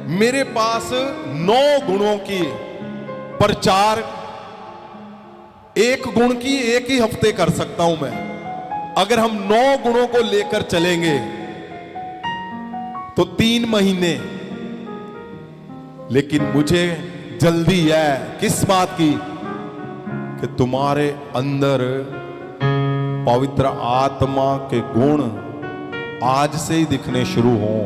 मेरे पास 9 गुणों की प्रचार, एक गुण की एक ही हफ्ते कर सकता हूं मैं। अगर हम 9 गुणों को लेकर चलेंगे तो 3 महीने। लेकिन मुझे जल्दी है किस बात की? कि तुम्हारे अंदर पवित्र आत्मा के गुण आज से ही दिखने शुरू हों।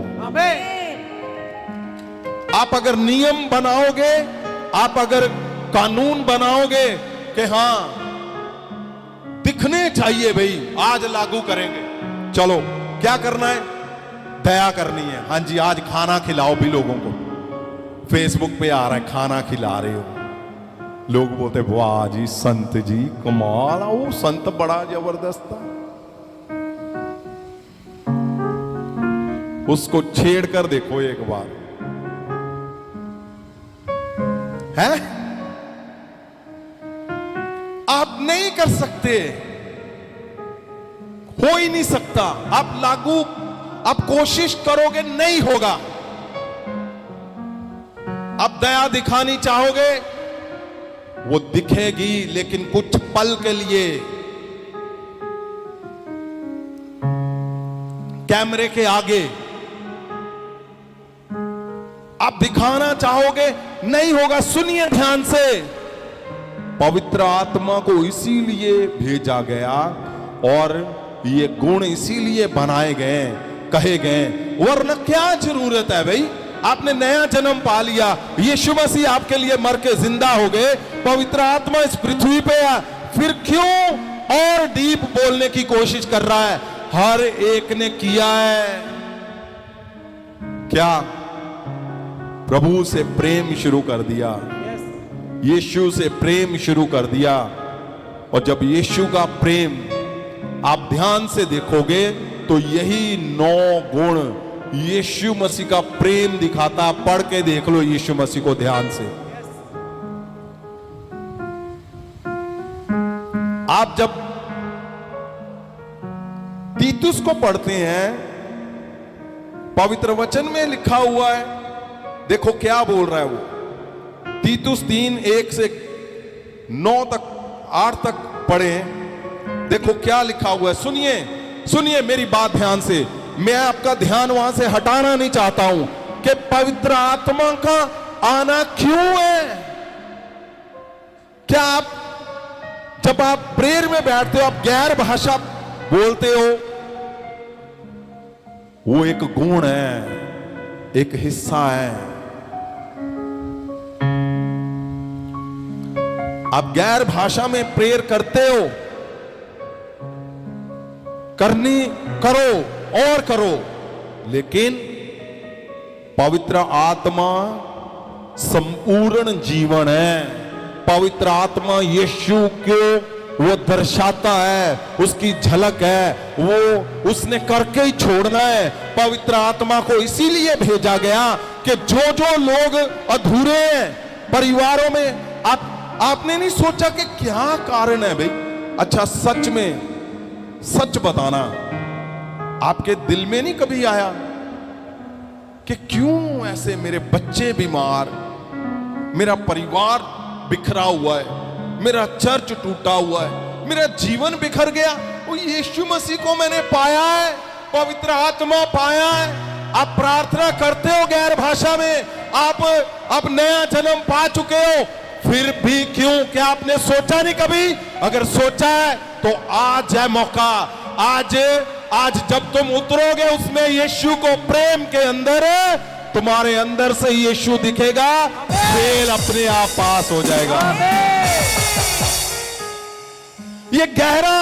आप अगर नियम बनाओगे, आप अगर कानून बनाओगे कि हां दिखने चाहिए भाई, आज लागू करेंगे। चलो क्या करना है? दया करनी है। हां जी, आज खाना खिलाओ भी लोगों को। फेसबुक पे आ रहा है खाना खिला रहे हो, लोग बोलते वाह जी संत जी कमाल, वो संत बड़ा जबरदस्त था। उसको छेड़ कर देखो एक बार, है? आप नहीं कर सकते, हो ही नहीं सकता। आप लागू, आप कोशिश करोगे नहीं होगा। आप दया दिखानी चाहोगे, वो दिखेगी लेकिन कुछ पल के लिए। कैमरे के आगे आप दिखाना चाहोगे, नहीं होगा। सुनिए ध्यान से, पवित्र आत्मा को इसीलिए भेजा गया और ये गुण इसीलिए बनाए गए, कहे गए, वरना क्या जरूरत है भाई? आपने नया जन्म पा लिया, यीशु मसीह आपके लिए मर के जिंदा हो गए, पवित्र आत्मा इस पृथ्वी पे है, फिर क्यों और डीप बोलने की कोशिश कर रहा है? हर एक ने किया है क्या? प्रभु से प्रेम शुरू कर दिया, यीशु से प्रेम शुरू कर दिया। और जब यीशु का प्रेम आप ध्यान से देखोगे तो यही 9 गुण यीशु मसीह का प्रेम दिखाता। पढ़ के देख लो यीशु मसीह को ध्यान से। आप जब तीतुस को पढ़ते हैं, पवित्र वचन में लिखा हुआ है, देखो क्या बोल रहा है वो। तीतुस 3:1 से 9 तक 8 तक पढ़े, देखो क्या लिखा हुआ है। सुनिए, सुनिए मेरी बात ध्यान से। मैं आपका ध्यान वहां से हटाना नहीं चाहता हूं कि पवित्र आत्मा का आना क्यों है। क्या आप जब आप प्रेयर में बैठते हो, आप गैर भाषा बोलते हो, वो एक गुण है, एक हिस्सा है। आप गैर भाषा में प्रेयर करते हो, करनी करो और करो, लेकिन पवित्र आत्मा संपूर्ण जीवन है। पवित्र आत्मा यीशु को वो दर्शाता है, उसकी झलक है, वो उसने करके ही छोड़ना है। पवित्र आत्मा को इसीलिए भेजा गया कि जो जो लोग अधूरे हैं परिवारों में, आपने नहीं सोचा कि क्या कारण है भाई? अच्छा सच में सच बताना, आपके दिल में नहीं कभी आया कि क्यों ऐसे मेरे बच्चे बीमार, मेरा परिवार बिखरा हुआ है, मेरा चर्च टूटा हुआ है, मेरा जीवन बिखर गया? वो यीशु मसीह को मैंने पाया है, पवित्र आत्मा पाया है। आप प्रार्थना करते हो गैर भाषा में, आप नया जन्म पा चुके हो, फिर भी क्यों? क्या आपने सोचा नहीं कभी? अगर सोचा है तो आज है मौका। आज जब तुम उतरोगे उसमें यीशु को प्रेम के अंदर, तुम्हारे अंदर से यीशु दिखेगा, खेल अपने आप पास हो जाएगा। ये गहरा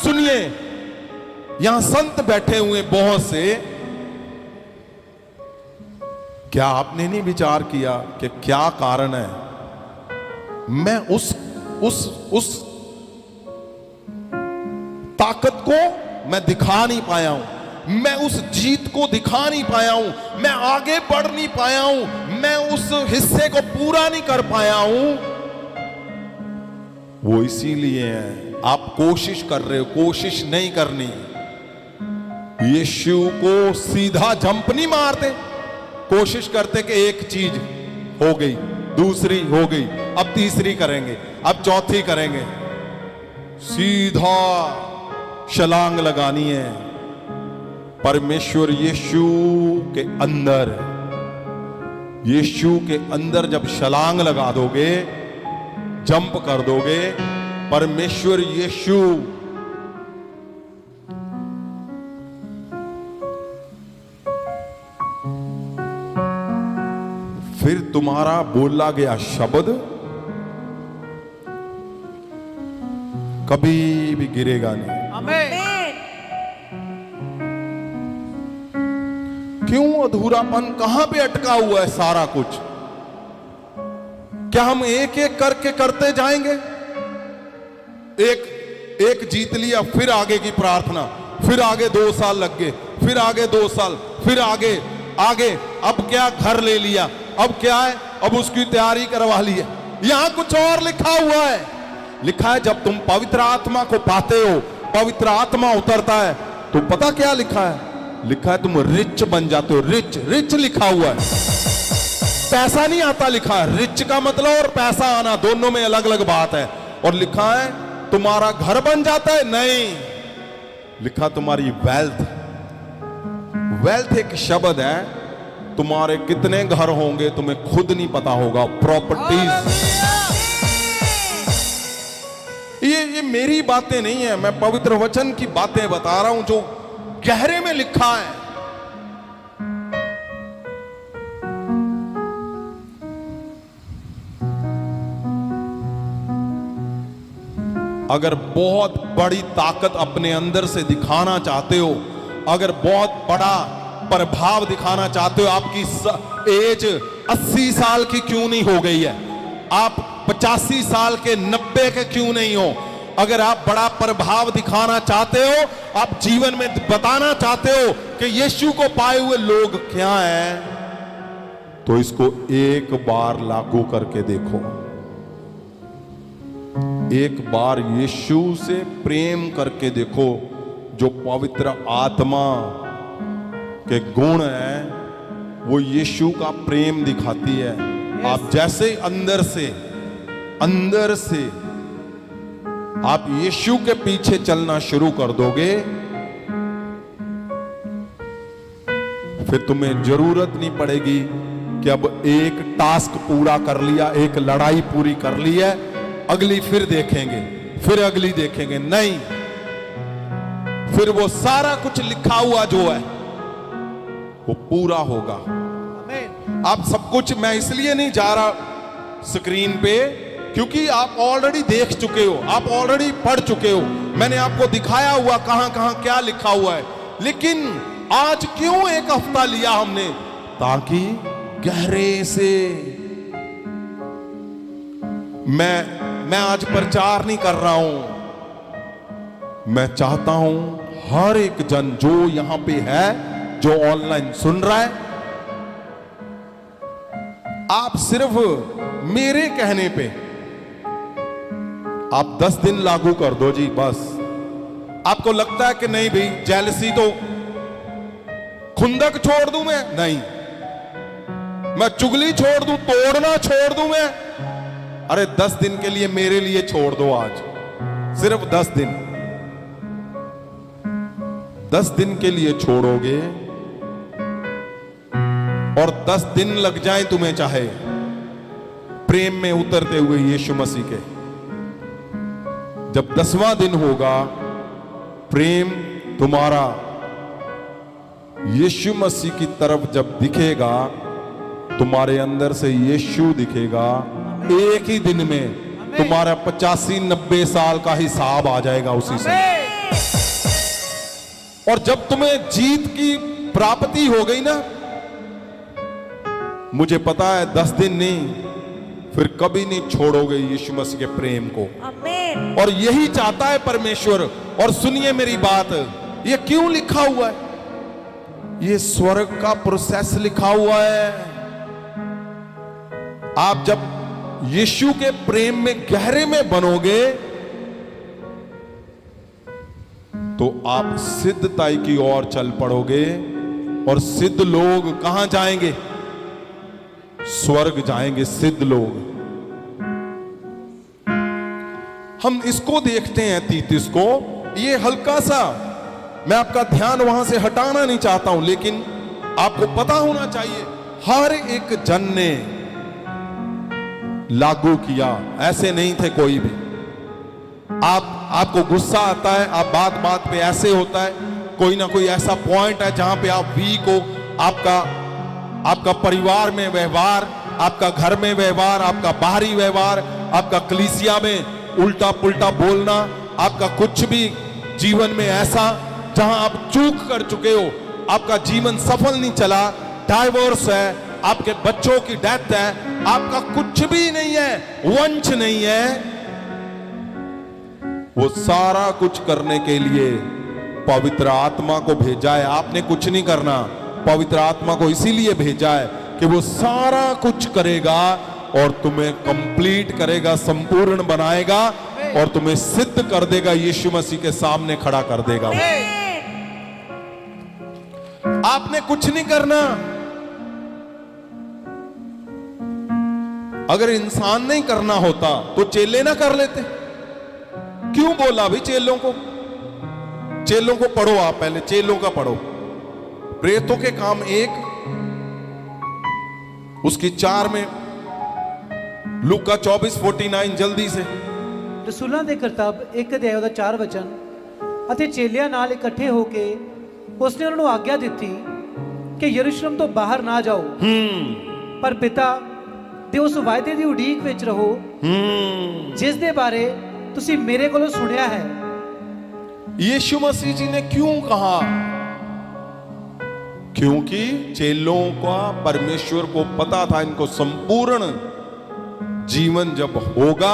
सुनिए, यहां संत बैठे हुए बहुत से, क्या आपने नहीं विचार किया कि क्या कारण है? मैं उस ताकत को मैं दिखा नहीं पाया हूं, मैं उस जीत को दिखा नहीं पाया हूं, मैं आगे बढ़ नहीं पाया हूं, मैं उस हिस्से को पूरा नहीं कर पाया हूं। वो इसीलिए है, आप कोशिश कर रहे हो, कोशिश नहीं करनी। यीशु को सीधा जंप नहीं मारते, कोशिश करते कि एक चीज हो गई, दूसरी हो गई, अब तीसरी करेंगे, अब चौथी करेंगे। सीधा छलांग लगानी है परमेश्वर यीशु के अंदर। यीशु के अंदर जब छलांग लगा दोगे, जंप कर दोगे, परमेश्वर यीशु फिर तुम्हारा बोला गया शब्द कभी भी गिरेगा नहीं। आमीन। क्यों अधूरापन, कहां पे अटका हुआ है सारा कुछ? क्या हम एक एक करके करते जाएंगे? एक जीत लिया, फिर आगे की प्रार्थना, फिर आगे 2 साल लग गए, फिर आगे 2 साल, फिर आगे आगे। अब क्या, घर ले लिया, अब क्या है, अब उसकी तैयारी करवा ली है। यहां कुछ और लिखा हुआ है। लिखा है जब तुम पवित्र आत्मा को पाते हो, पवित्र आत्मा उतरता है, तो पता क्या लिखा है? लिखा है तुम रिच बन जाते हो। रिच, रिच लिखा हुआ है, पैसा नहीं आता लिखा है। रिच का मतलब और पैसा आना दोनों में अलग अलग बात है। और लिखा है तुम्हारा घर बन जाता है, नहीं, लिखा तुम्हारी वेल्थ। वेल्थ एक शब्द है, तुम्हारे कितने घर होंगे तुम्हें खुद नहीं पता होगा। प्रॉपर्टीज, ये मेरी बातें नहीं है, मैं पवित्र वचन की बातें बता रहा हूं जो गहरे में लिखा है। अगर बहुत बड़ी ताकत अपने अंदर से दिखाना चाहते हो, अगर बहुत बड़ा प्रभाव दिखाना चाहते हो, आपकी एज 80 साल की क्यों नहीं हो गई है, आप 85 साल के, 90 के क्यों नहीं हो? अगर आप बड़ा प्रभाव दिखाना चाहते हो, आप जीवन में बताना चाहते हो कि यीशु को पाए हुए लोग क्या हैं, तो इसको एक बार लागू करके देखो। एक बार यीशु से प्रेम करके देखो। जो पवित्र आत्मा के गुण हैं वो यीशु का प्रेम दिखाती है। आप जैसे अंदर से आप यीशु के पीछे चलना शुरू कर दोगे, फिर तुम्हें जरूरत नहीं पड़ेगी कि अब एक टास्क पूरा कर लिया, एक लड़ाई पूरी कर ली है, अगली फिर देखेंगे, फिर अगली देखेंगे। नहीं, फिर वो सारा कुछ लिखा हुआ जो है वो पूरा होगा। आप सब कुछ, मैं इसलिए नहीं जा रहा स्क्रीन पे क्योंकि आप ऑलरेडी देख चुके हो, आप ऑलरेडी पढ़ चुके हो, मैंने आपको दिखाया हुआ कहां कहां क्या लिखा हुआ है। लेकिन आज क्यों एक हफ्ता लिया हमने? ताकि गहरे से, मैं आज प्रचार नहीं कर रहा हूं, मैं चाहता हूं हर एक जन जो यहां पे है, जो ऑनलाइन सुन रहा है, आप सिर्फ मेरे कहने पे आप 10 दिन लागू कर दो जी, बस। आपको लगता है कि नहीं भाई, जेलसी तो खुंदक छोड़ दूं मैं? नहीं। मैं चुगली छोड़ दूं, तोड़ना छोड़ दूं मैं? अरे 10 दिन के लिए मेरे लिए छोड़ दो आज, सिर्फ 10 दिन। 10 दिन के लिए छोड़ोगे और 10 दिन लग जाए तुम्हें चाहे प्रेम में उतरते हुए यीशु मसीह के, जब 10वां दिन होगा, प्रेम तुम्हारा यीशु मसीह की तरफ जब दिखेगा, तुम्हारे अंदर से यीशु दिखेगा, एक ही दिन में तुम्हारा 85-90 साल का हिसाब आ जाएगा उसी से। और जब तुम्हें जीत की प्राप्ति हो गई ना, मुझे पता है 10 दिन नहीं, फिर कभी नहीं छोड़ोगे यीशु मसीह के प्रेम को। आमीन। और यही चाहता है परमेश्वर। और सुनिए मेरी बात, ये क्यों लिखा हुआ है? ये स्वर्ग का प्रोसेस लिखा हुआ है। आप जब यीशु के प्रेम में गहरे में बनोगे तो आप सिद्धताई की ओर चल पड़ोगे। और सिद्ध लोग कहां जाएंगे? स्वर्ग जाएंगे सिद्ध लोग। हम इसको देखते हैं 33 को, ये हल्का सा, मैं आपका ध्यान वहां से हटाना नहीं चाहता हूं, लेकिन आपको पता होना चाहिए हर एक जन ने लागू किया, ऐसे नहीं थे कोई भी। आपको गुस्सा आता है, आप बात बात पे ऐसे होता है, कोई ना कोई ऐसा पॉइंट है जहां पे आप वीक हो, आपका परिवार में व्यवहार, आपका घर में व्यवहार, आपका बाहरी व्यवहार, आपका कलीसिया में उल्टा पुल्टा बोलना, आपका कुछ भी जीवन में ऐसा जहां आप चूक कर चुके हो, आपका जीवन सफल नहीं चला, डाइवोर्स है, आपके बच्चों की डेथ है, आपका कुछ भी नहीं है, वंश नहीं है, वो सारा कुछ करने के लिए पवित्र आत्मा को भेजा है। आपने कुछ नहीं करना, पवित्र आत्मा को इसीलिए भेजा है कि वो सारा कुछ करेगा और तुम्हें कंप्लीट करेगा, संपूर्ण बनाएगा और तुम्हें सिद्ध कर देगा, यीशु मसीह के सामने खड़ा कर देगा। आपने कुछ नहीं करना। अगर इंसान नहीं करना होता तो चेले ना कर लेते। क्यों बोला भाई चेलों को? चेलों को पढ़ो, आप पहले चेलों का पढ़ो। प्रेतों के काम 1 उसकी 4 में, लूका 24:49 जल्दी से। रसूलां दे करतब 1 अध्याय ਉਹਦਾ 4 वचन, ਅਤੇ ਚੇਲਿਆਂ ਨਾਲ ਇਕੱਠੇ ਹੋ ਕੇ ਉਸਨੇ ਉਹਨਾਂ ਨੂੰ ਆਗਿਆ ਦਿੱਤੀ ਕਿ ਯਰੂਸ਼ਲਮ ਤੋਂ ਬਾਹਰ ਨਾ ਜਾਓ, ਪਰ ਪਿਤਾ ਦੇ ਉਸ ਵਾਅਦੇ ਦੀ ਉਡੀਕ ਵਿੱਚ ਰਹੋ ਜਿਸ ਦੇ ਬਾਰੇ ਤੁਸੀਂ ਮੇਰੇ ਕੋਲੋਂ ਸੁਣਿਆ है। यीशु मसीह जी ने क्यों कहा? क्योंकि चेलों का परमेश्वर को पता था इनको संपूर्ण जीवन जब होगा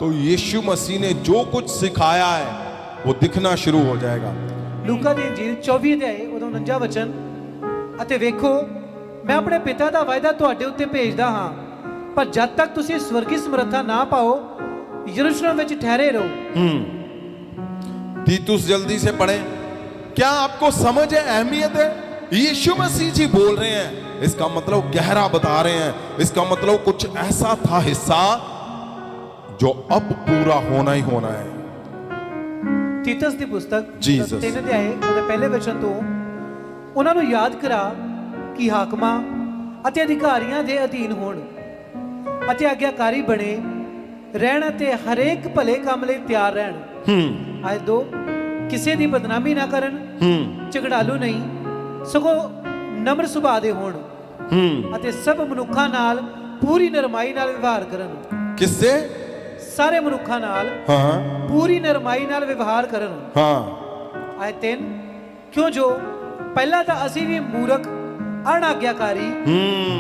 तो यीशु मसीह ने जो कुछ सिखाया है वो दिखना शुरू हो जाएगा। ਲੂਕਾ ਦੀ ਇੰਜੀਲ 24 ਅਧਿਆਇ ਉਹਦਾ 49 ਵਚਨ, ਅਤੇ ਵੇਖੋ ਮੈਂ ਆਪਣੇ ਪਿਤਾ ਦਾ ਵਾਅਦਾ ਤੁਹਾਡੇ ਉੱਤੇ ਭੇਜਦਾ ਹਾਂ, ਪਰ ਜਦ ਤੱਕ ਤੁਸੀਂ ਸਵਰਗੀ ਸਮਰੱਥਾ ਨਾ ਪਾਓ यरूशलेम ਵਿੱਚ ठहरे रहो। तीतुस जल्दी से पढ़ें। क्या आपको समझ है, अहमियत है? यीशु मसीह जी बोल रहे हैं, इसका मतलब गहरा बता रहे हैं, इसका मतलब कुछ ऐसा था हिस्सा जो अब पूरा होना ही होना है। तीतस ਦੀ ਪੁਸਤਕ Jesus 3 ਅਧਿਆਇ ਉਹਦੇ ਪਹਿਲੇ ਵਚਨ ਤੋਂ ਉਹਨਾਂ ਨੂੰ ਯਾਦ ਕਰਾ ਕਿ ਹਾਕਮਾਂ ਅਤੇ ਅਧਿਕਾਰੀਆਂ ਦੇ ਅਧੀਨ ਹੋਣ ਅਤੇ ਆਗਿਆਕਾਰੀ ਬਣੇ ਰਹਿਣ ਅਤੇ ਹਰੇਕ ਭਲੇ ਕੰਮ ਲਈ ਤਿਆਰ ਰਹਿਣ। ਆਇਤ 2, ਕਿਸੇ ਦੀ ਬਦਨਾਮੀ ਨਾ ਕਰਨ, ਝਗੜਾਲੂ ਨਹੀਂ ਸਗੋਂ ਨਮਰ ਸੁਭਾਅ ਦੇ ਹੋਣ ਅਤੇ ਸਭ ਮਨੁੱਖਾਂ ਨਾਲ ਪੂਰੀ ਨਰਮਾਈ ਨਾਲ ਵਿਵਹਾਰ ਕਰਨ। किससे? ਸਾਰੇ ਮਨੁੱਖਾਂ ਨਾਲ ਪੂਰੀ ਨਰਮਾਈ ਨਾਲ ਵਿਵਹਾਰ ਕਰਨ। ਆਇਤ 3, ਕਿਉਂ ਜੋ ਪਹਿਲਾਂ ਤਾਂ ਅਸੀਂ ਵੀ ਮੂਰਖ, अनाज्ञाकारी,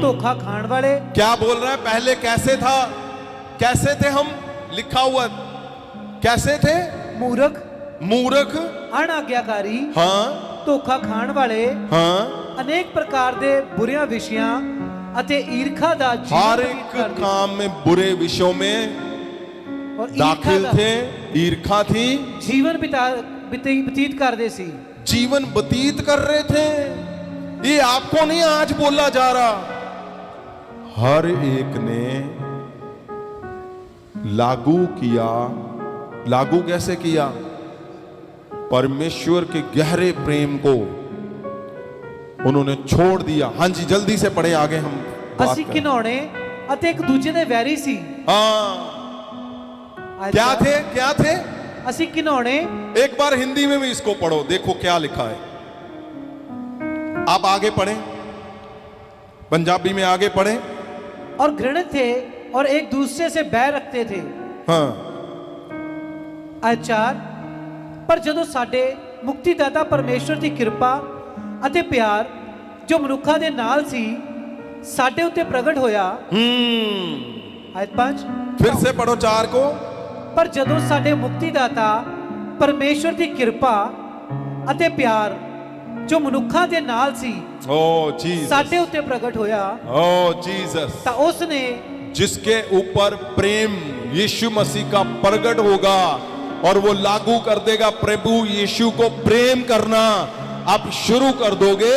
धोखा खाने वाले। क्या बोल रहा है? पहले कैसे था? कैसे थे हम? लिखा हुआ कैसे थे? मूर्ख, मूर्ख, अनाज्ञाकारी, धोखा खाने वाले, अनेक प्रकार दे बुरे विषयां अते ईर्खा दा हर एक काम में बुरे विषयों में दाखिल थे, ईर्खा थी, जीवन व्यतीत करते सी, जीवन व्यतीत कर रहे थे। ये आपको नहीं आज बोला जा रहा, हर एक ने लागू किया। लागू कैसे किया? परमेश्वर के गहरे प्रेम को उन्होंने छोड़ दिया। हाँ जी, जल्दी से पढ़े आगे हम। ਅਸੀਂ ਘਿਨਾਉਣੇ ਅਤੇ ਇੱਕ ਦੂਜੇ ਦੇ ਵੈਰੀ ਸੀ। क्या थे? क्या थे? ਅਸੀਂ ਘਿਨਾਉਣੇ। एक बार हिंदी में भी इसको पढ़ो, देखो क्या लिखा है। आप आगे पढ़ें, पंजाबी में आगे पढ़ें। और घृणित थे और एक दूसरे से बैर रखते थे। आयत 4, पर जदों साडे मुक्तिदाता परमेश्वर की कृपा अते प्यार जो मनुखा दे नाल सी साडे उत्ते प्रगट होया। आयत 5, फिर से पढ़ो 4 को। पर जदों साडे मुक्तिदाता परमेश्वर की कृपा अते प्यार जो मनुखा दे नाल सी साडे उत्ते प्रगट होया। जीसस, ता उसने जिसके ऊपर प्रेम यीशु मसीह का प्रगट होगा और वो लागू कर देगा प्रभु यीशु को प्रेम करना। आप शुरू कर दोगे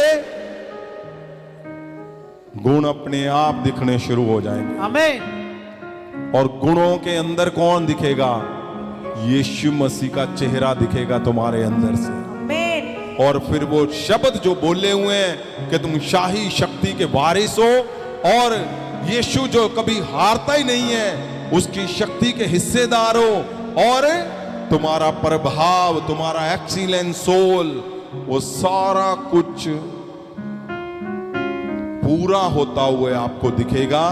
गुण अपने आप दिखने शुरू हो जाएंगे। आमीन। और गुणों के अंदर कौन दिखेगा? यीशु मसीह का चेहरा दिखेगा तुम्हारे अंदर से। आमीन। और फिर वो शब्द जो बोले हुए हैं कि तुम शाही शक्ति के वारिस हो, और यीशु जो कभी हारता ही नहीं है उसकी शक्ति के हिस्सेदार हो, और तुम्हारा प्रभाव, तुम्हारा एक्सीलेंस सोल, वो सारा कुछ पूरा होता हुए आपको दिखेगा।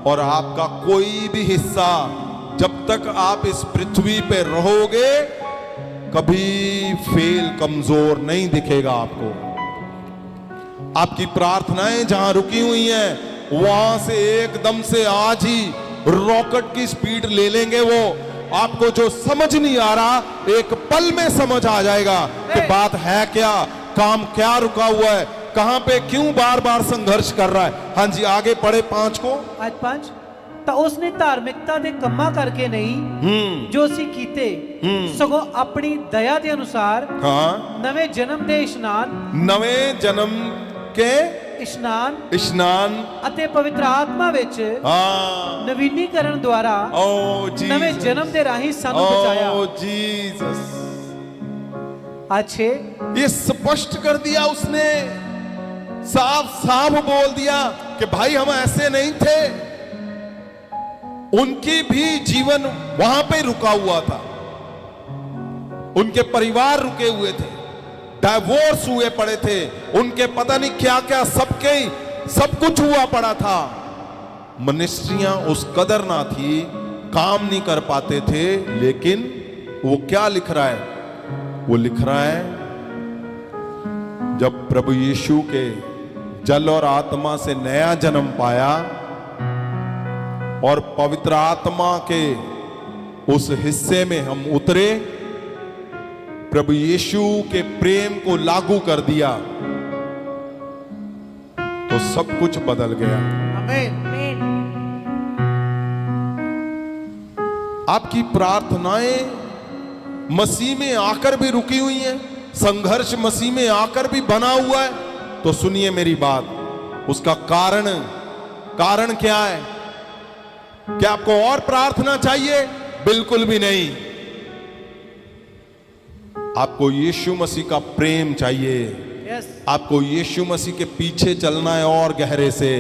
और आपका कोई भी हिस्सा जब तक आप इस पृथ्वी पे रहोगे कभी फेल, कमजोर नहीं दिखेगा आपको। आपकी प्रार्थनाएं जहां रुकी हुई हैं वहां से एकदम से आज ही रॉकेट की स्पीड ले लेंगे। वो आपको जो समझ नहीं आ रहा एक पल में समझ आ जाएगा कि बात है क्या, काम क्या रुका हुआ है, कहां पे क्यों बार बार संघर्ष कर रहा है। हाँ जी, आगे पढ़े 5 को। ਅੱਜ 5 ਤਾਂ ਉਸਨੇ ਧਾਰਮਿਕਤਾ ਦੇ ਕੰਮਾਂ ਕਰਕੇ ਨਹੀਂ ਜੋ ਅਸੀਂ ਕੀਤੇ ਸਗੋਂ ਆਪਣੀ ਦਇਆ ਦੇ ਅਨੁਸਾਰ हाँ, ਨਵੇਂ ਜਨਮ ਦੇ ਇਸ਼ਨਾਨ नवे जन्म के स्नान ਅਤੇ ਪਵਿੱਤਰ ਆਤਮਾ ਵਿੱਚ हाँ, ਨਵੀਨੀਕਰਨ ਦੁਆਰਾ ओ ਨਵੇਂ जीसस, ਜਨਮ ਦੇ ਰਾਹੀਂ ਸਾਨੂੰ ਬਚਾਇਆ। ओ जीसस। अच्छे ये स्पष्ट कर दिया उसने, साफ साफ बोल दिया कि भाई हम ऐसे नहीं थे। उनकी भी जीवन वहां पे रुका हुआ था, उनके परिवार रुके हुए थे, डाइवोर्स हुए पड़े थे, उनके पता नहीं क्या क्या सब कुछ हुआ पड़ा था। मिनिस्ट्रियां उस कदर ना थी, काम नहीं कर पाते थे। लेकिन वो क्या लिख रहा है? वो लिख रहा है जब प्रभु यीशु के जल और आत्मा से नया जन्म पाया और पवित्र आत्मा के उस हिस्से में हम उतरे, प्रभु यीशु के प्रेम को लागू कर दिया तो सब कुछ बदल गया। आमीन। आमीन। आपकी प्रार्थनाएं मसीह में आकर भी रुकी हुई हैं, संघर्ष मसीह में आकर भी बना हुआ है, तो सुनिए मेरी बात, उसका कारण क्या है? क्या आपको और प्रार्थना चाहिए? बिल्कुल भी नहीं। आपको यीशु मसीह का प्रेम चाहिए, यस आपको यीशु मसीह के पीछे चलना है और गहरे से।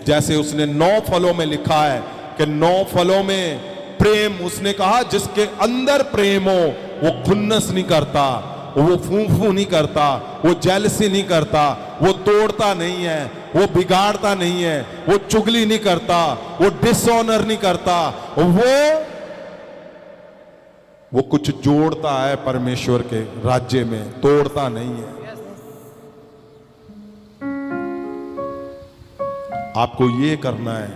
जैसे उसने 9 फलों में लिखा है कि 9 फलों में प्रेम, उसने कहा जिसके अंदर प्रेम हो वो खुन्नस नहीं करता, वो फूफू नहीं करता, वो जेलसी नहीं करता, वो तोड़ता नहीं है, वो बिगाड़ता नहीं है, वो चुगली नहीं करता, वो डिसऑनर नहीं करता, वो कुछ जोड़ता है परमेश्वर के राज्य में, तोड़ता नहीं है। आपको ये करना है।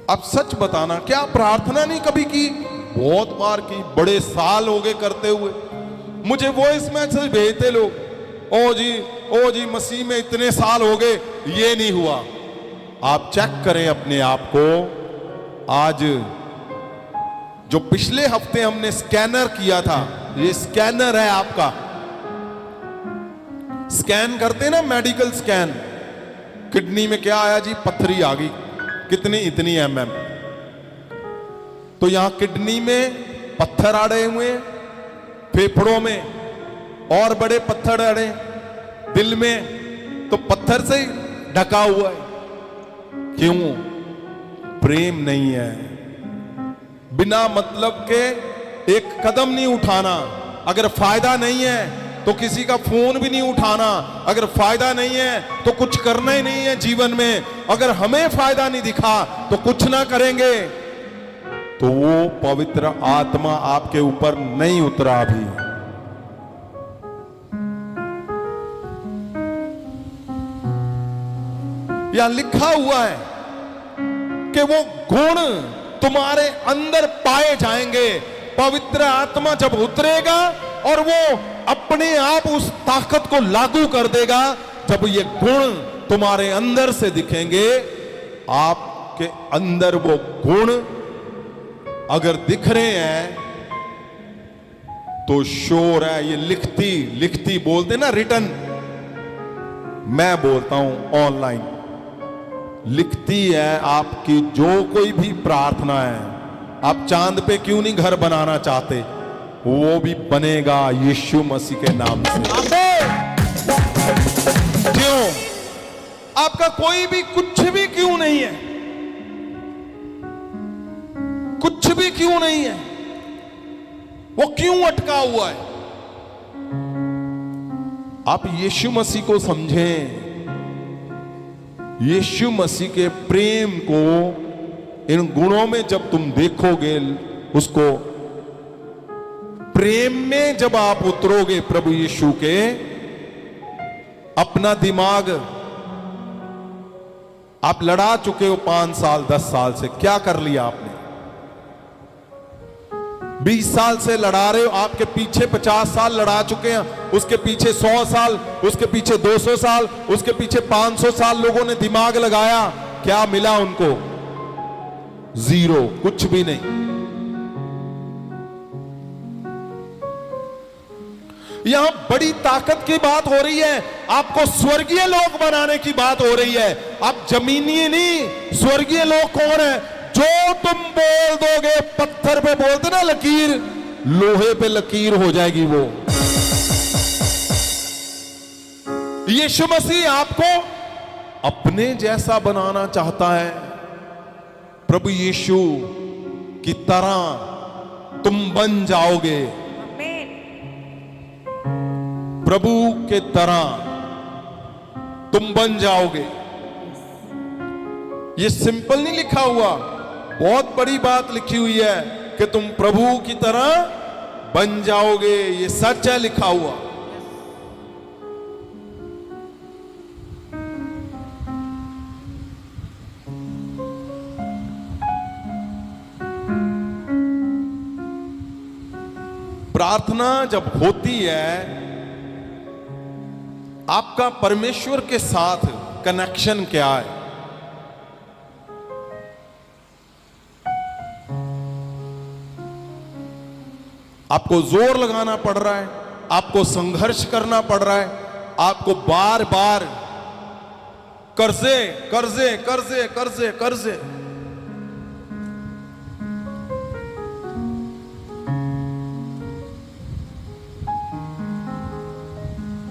अब सच बताना, क्या प्रार्थना नहीं कभी की? बहुत बार की, बड़े साल हो गए करते हुए। मुझे वॉइस मैसेज भेजते लोग, ओ जी मसीह में इतने साल हो गए, ये नहीं हुआ। आप चेक करें अपने आप को। आज जो पिछले हफ्ते हमने स्कैनर किया था, ये स्कैनर है आपका। स्कैन करते ना, मेडिकल स्कैन। किडनी में क्या आया जी? पत्थरी आ गई, कितनी? इतनी mm। तो यहां किडनी में पत्थर अड़े हुए, फेफड़ों में और बड़े पत्थर अड़े, दिल में तो पत्थर से ढका हुआ है। क्यों? प्रेम नहीं है। बिना मतलब के एक कदम नहीं उठाना। अगर फायदा नहीं है तो किसी का फोन भी नहीं उठाना। अगर फायदा नहीं है तो कुछ करना ही नहीं है जीवन में। अगर हमें फायदा नहीं दिखा तो कुछ ना करेंगे। तो वो पवित्र आत्मा आपके ऊपर नहीं उतरा अभी। यहां लिखा हुआ है कि वो गुण तुम्हारे अंदर पाए जाएंगे। पवित्र आत्मा जब उतरेगा और वो अपने आप उस ताकत को लागू कर देगा, जब ये गुण तुम्हारे अंदर से दिखेंगे, आपके अंदर वो गुण अगर दिख रहे हैं तो श्योर है, ये लिखती बोलते ना, रिटर्न, मैं बोलता हूं ऑनलाइन लिखती है आपकी जो कोई भी प्रार्थना है, आप चांद पे क्यों नहीं घर बनाना चाहते, वो भी बनेगा यीशु मसीह के नाम से। क्यों? आपका कोई भी कुछ भी क्यों नहीं है, कुछ भी क्यों नहीं है, वो क्यों अटका हुआ है? आप यीशु मसीह को समझें, यीशु मसीह के प्रेम को इन गुणों में जब तुम देखोगे, उसको प्रेम में जब आप उतरोगे प्रभु यीशु के, अपना दिमाग आप लड़ा चुके हो 5 साल 10 साल से, क्या कर लिया आपने? 20 साल से लड़ा रहे हो, आपके पीछे 50 साल लड़ा चुके हैं, उसके पीछे 100 साल, उसके पीछे 200 साल, उसके पीछे 500 साल लोगों ने दिमाग लगाया, क्या मिला उनको? जीरो, कुछ भी नहीं। यहां बड़ी ताकत की बात हो रही है, आपको स्वर्गीय लोग बनाने की बात हो रही है। आप जमीनी नहीं, स्वर्गीय लोग कौन है? जो तुम बोल दोगे, पत्थर पे बोलते ना लकीर, लोहे पे लकीर हो जाएगी वो। यीशु मसीह आपको अपने जैसा बनाना चाहता है। प्रभु यीशु की तरह तुम बन जाओगे, प्रभु के तरह तुम बन जाओगे। ये सिंपल नहीं लिखा हुआ, बहुत बड़ी बात लिखी हुई है कि तुम प्रभु की तरह बन जाओगे। ये सच है लिखा हुआ। प्रार्थना जब होती है, आपका परमेश्वर के साथ कनेक्शन क्या है? आपको जोर लगाना पड़ रहा है, आपको संघर्ष करना पड़ रहा है, आपको बार बार कर्जे कर्जे कर्जे कर्जे कर्जे।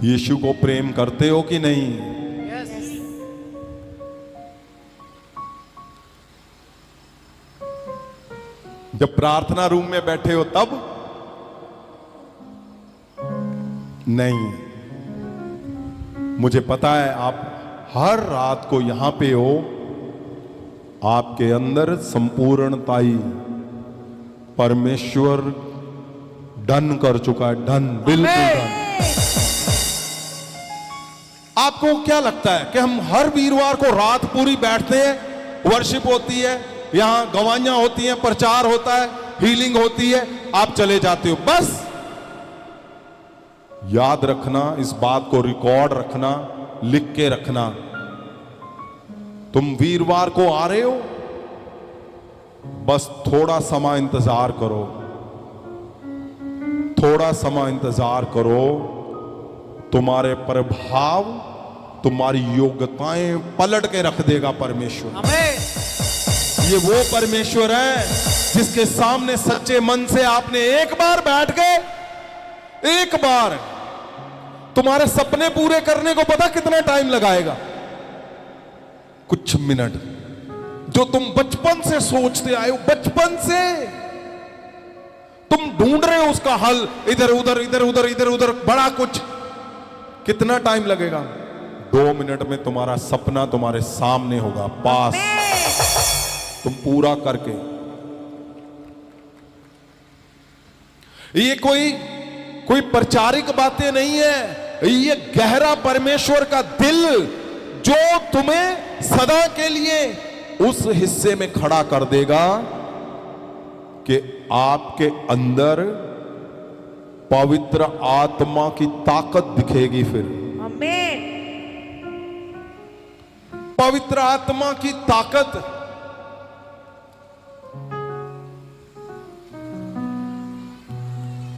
यीशु को प्रेम करते हो कि नहीं? जब प्रार्थना रूम में बैठे हो तब नहीं। मुझे पता है आप हर रात को यहां पे हो, आपके अंदर संपूर्णताई परमेश्वर डन कर चुका है, डन, बिल्कुल डन। आपको क्या लगता है कि हम हर वीरवार को रात पूरी बैठते हैं, वर्शिप होती है, यहां गवाइयां होती हैं, प्रचार होता है, हीलिंग होती है, आप चले जाते हो? बस याद रखना, इस बात को रिकॉर्ड रखना, लिख के रखना, तुम वीरवार को आ रहे हो, बस थोड़ा समय इंतजार करो, थोड़ा समय इंतजार करो। तुम्हारे प्रभाव, तुम्हारी योग्यताएं पलट के रख देगा परमेश्वर। ये वो परमेश्वर है जिसके सामने सच्चे मन से आपने एक बार बैठ गए, एक बार, तुम्हारे सपने पूरे करने को पता कितना टाइम लगाएगा? कुछ मिनट। जो तुम बचपन से सोचते आए हो, बचपन से तुम ढूंढ रहे हो उसका हल, इधर उधर इधर उधर इधर उधर, बड़ा कुछ, कितना टाइम लगेगा? 2 मिनट में तुम्हारा सपना तुम्हारे सामने होगा, पास, तुम पूरा करके। ये कोई प्रचारिक बातें नहीं है, ये गहरा परमेश्वर का दिल जो तुम्हें सदा के लिए उस हिस्से में खड़ा कर देगा कि आपके अंदर पवित्र आत्मा की ताकत दिखेगी। फिर आमीन। पवित्र आत्मा की ताकत,